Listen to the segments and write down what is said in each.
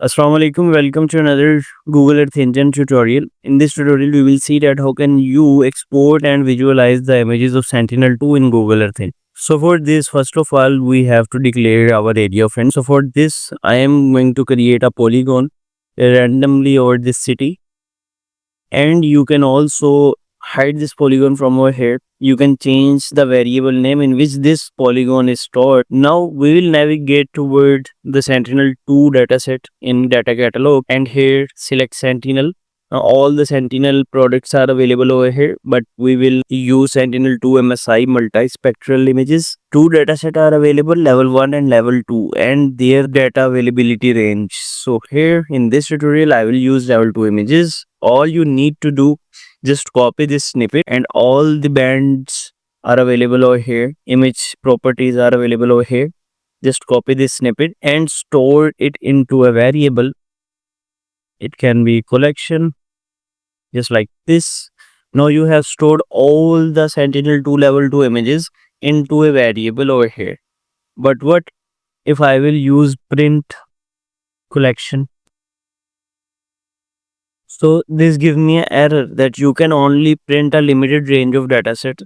Assalamu alaikum. Welcome to another Google Earth Engine tutorial. In this tutorial, we will see that how can you export and visualize the images of Sentinel-2 in Google Earth Engine. So for this, first of all, we have to declare our area of interest. So for this, I am going to create a polygon randomly over this city, and you can also hide this polygon from over here. You can change the variable name in which this polygon is stored. Now we will navigate toward the Sentinel-2 dataset in data catalog, and here select Sentinel. All the Sentinel products are available over here, but we will use Sentinel-2 MSI multispectral images. Two datasets are available, level 1 and level 2, and their data availability range. So here in this tutorial, I will use level 2 images. All you need to do, just copy this snippet, and all the bands are available over here. Image properties are available over here. Just copy this snippet and store it into a variable. It can be collection, just like this. Now you have stored all the Sentinel-2 level 2 images into a variable over here. But what if I will use print collection? So this gives me an error that you can only print a limited range of dataset.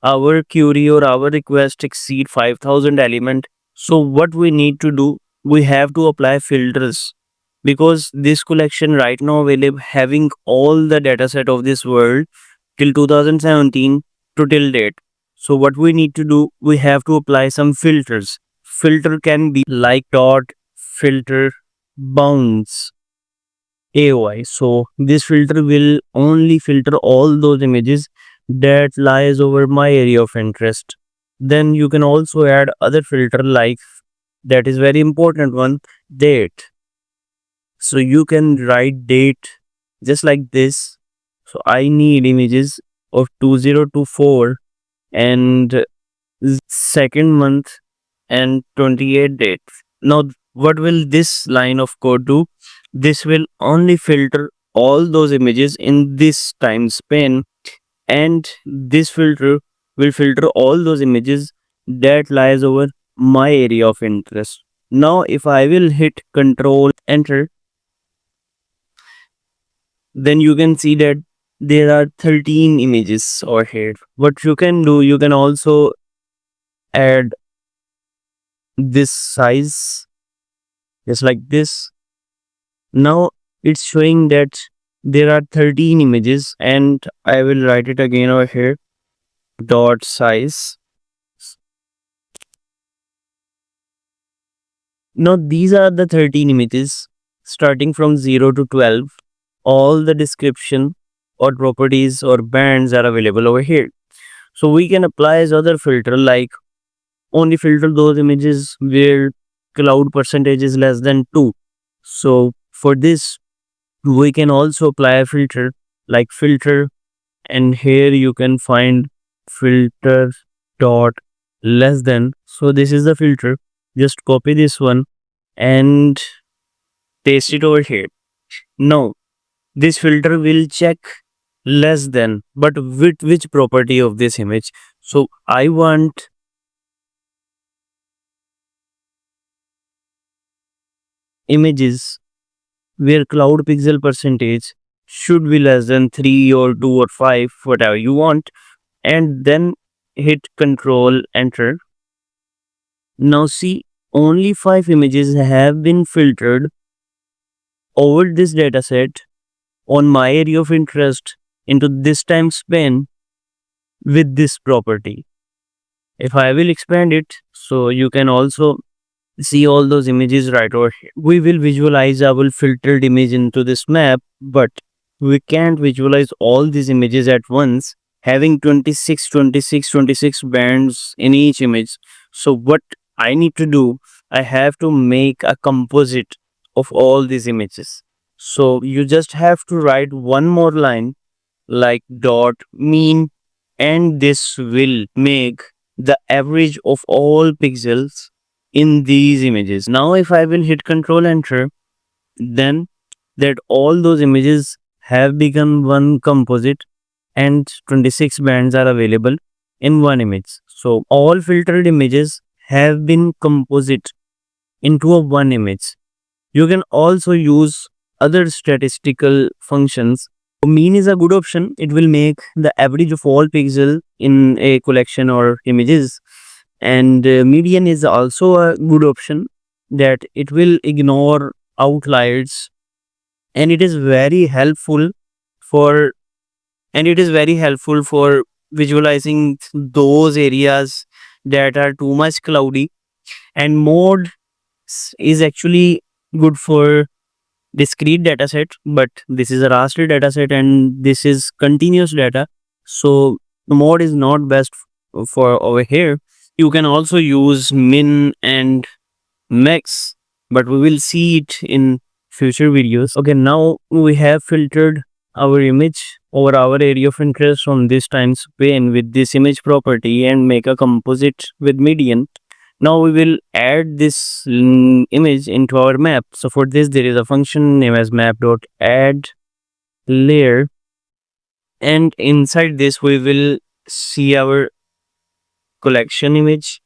Our query or our request exceed 5000 element. So what we need to do, we have to apply filters, because this collection right now available having all the dataset of this world till 2017 to till date. So what we need to do, we have to apply some filters. Filter can be like dot filter bounds AOI. So this filter will only filter all those images that lies over my area of interest. Then you can also add other filter like, that is very important one, date. So you can write date just like this. So I need images of 2024 and second month and 28 dates. Now what will this line of code do? This will only filter all those images in this time span, and this filter will filter all those images that lies over my area of interest. Now if I will hit Control Enter, then you can see that there are 13 images over here. What you can do, you can also add this size just like this. Now it's showing that there are 13 images, and I will write it again over here, dot size. Now these are the 13 images starting from 0 to 12. All the description or properties or bands are available over here. So we can apply as other filter like only filter those images where cloud percentage is less than 2. So for this, we can also apply a filter like filter, and here you can find filter dot less than. So this is the filter. Just copy this one and paste it over here. Now this filter will check less than, but with which property of this image. So I want images where cloud pixel percentage should be less than 3 or 2 or 5, whatever you want, and then hit Control Enter. Now see, only 5 images have been filtered over this dataset on my area of interest into this time span with this property. If I will expand it, so you can also see all those images right over here. We will visualize our filtered image into this map, but we can't visualize all these images at once, having 26 bands in each image. So what I need to do, I have to make a composite of all these images. So you just have to write one more line like dot mean, and this will make the average of all pixels in these images. Now if I will hit Control Enter, then that all those images have become one composite and 26 bands are available in one image. So all filtered images have been composite into a one image. You can also use other statistical functions. Mean is a good option. It will make the average of all pixel in a collection or images. And median is also a good option, that it will ignore outliers, and it is very helpful for visualizing those areas that are too much cloudy. And mode is actually good for discrete dataset, but this is a raster dataset and this is continuous data, so mode is not best for over here. You can also use min and max, but we will see it in future videos. Okay, now we have filtered our image over our area of interest from this times pane with this image property and make a composite with median. Now we will add this image into our map. So for this there is a function named as map.add layer, and inside this we will see our collection image.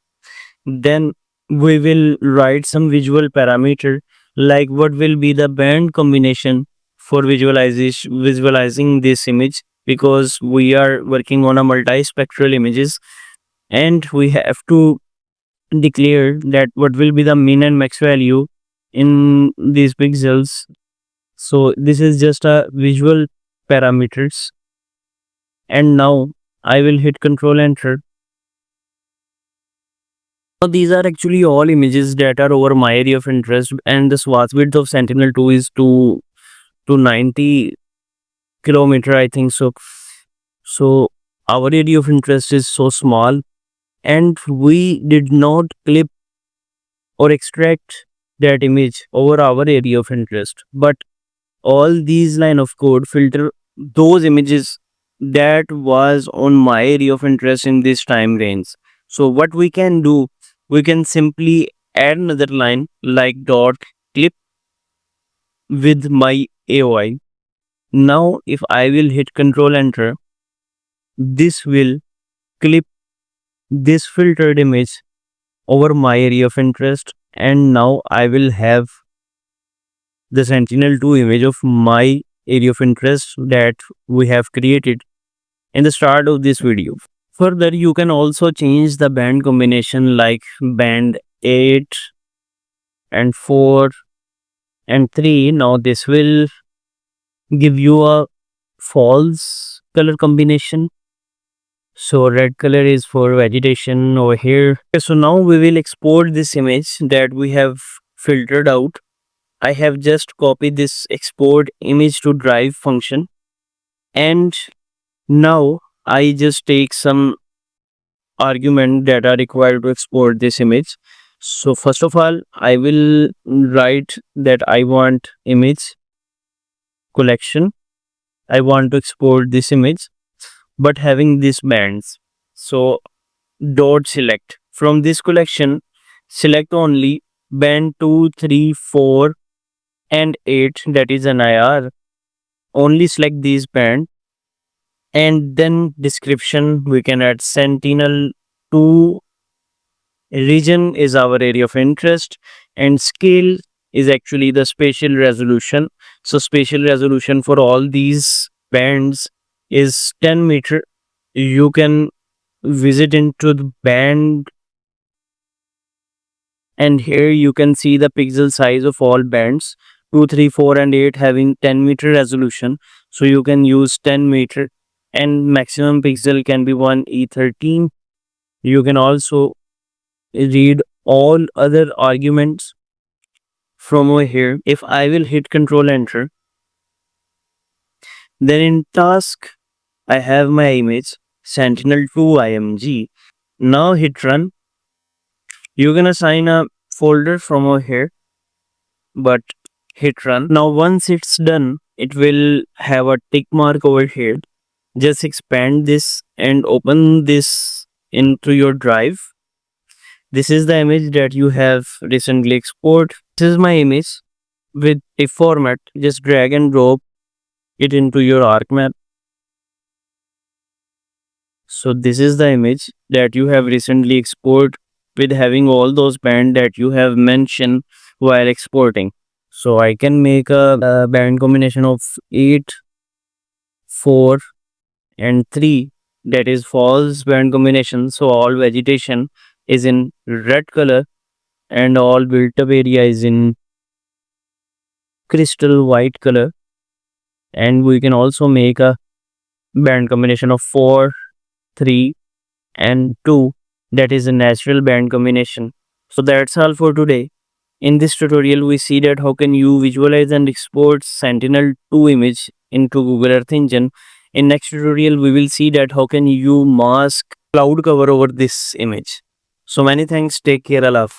Then we will write some visual parameter, like what will be the band combination for visualizing this image, because we are working on a multispectral images, and we have to declare that what will be the min and max value in these pixels. So this is just a visual parameters, and now I will hit Control Enter. Now these are actually all images that are over my area of interest, and the swath width of Sentinel-2 is to 90 kilometer, I think so. So our area of interest is so small, and we did not clip or extract that image over our area of interest, but all these line of code filter those images that was on my area of interest in this time range. So what we can do, we can simply add another line like dot clip with my AOI. Now if I will hit Control Enter, this will clip this filtered image over my area of interest, and now I will have the Sentinel-2 image of my area of interest that we have created in the start of this video. Further, you can also change the band combination like band 8 and 4 and 3. Now this will give you a false color combination. So red color is for vegetation over here. Okay, so now we will export this image that we have filtered out. I have just copied this export image to drive function, and now I just take some argument that are required to export this image. So first of all, I will write that I want image collection. I want to export this image, but having these bands. So dot select from this collection, select only band 2, 3, 4 and 8, that is an IR. Only select these band, and then description we can add Sentinel-2 region is our area of interest, and scale is actually the spatial resolution. So spatial resolution for all these bands is 10 meter. You can visit into the band, and here you can see the pixel size of all bands 2, 3, 4 and 8 having 10 meter resolution. So you can use 10 meter, and maximum pixel can be 1E13. You can also read all other arguments from over here. If I will hit Control Enter, then in task I have my image Sentinel-2 IMG. Now hit run. You can assign a folder from over here, but hit run. Now once it's done, it will have a tick mark over here. Just expand this and open this into your drive. This is the image that you have recently exported. This is my image with a format. Just drag and drop it into your ArcMap. So this is the image that you have recently exported with having all those bands that you have mentioned while exporting. So I can make a band combination of 8, 4 and 3, that is false band combination. So all vegetation is in red color and all built up area is in crystal white color. And we can also make a band combination of 4, 3 and 2, that is a natural band combination. So that's all for today. In this tutorial, we see that how can you visualize and export Sentinel-2 image into Google Earth Engine. In next tutorial, we will see that how can you mask cloud cover over this image. So many thanks. Take care. Allah.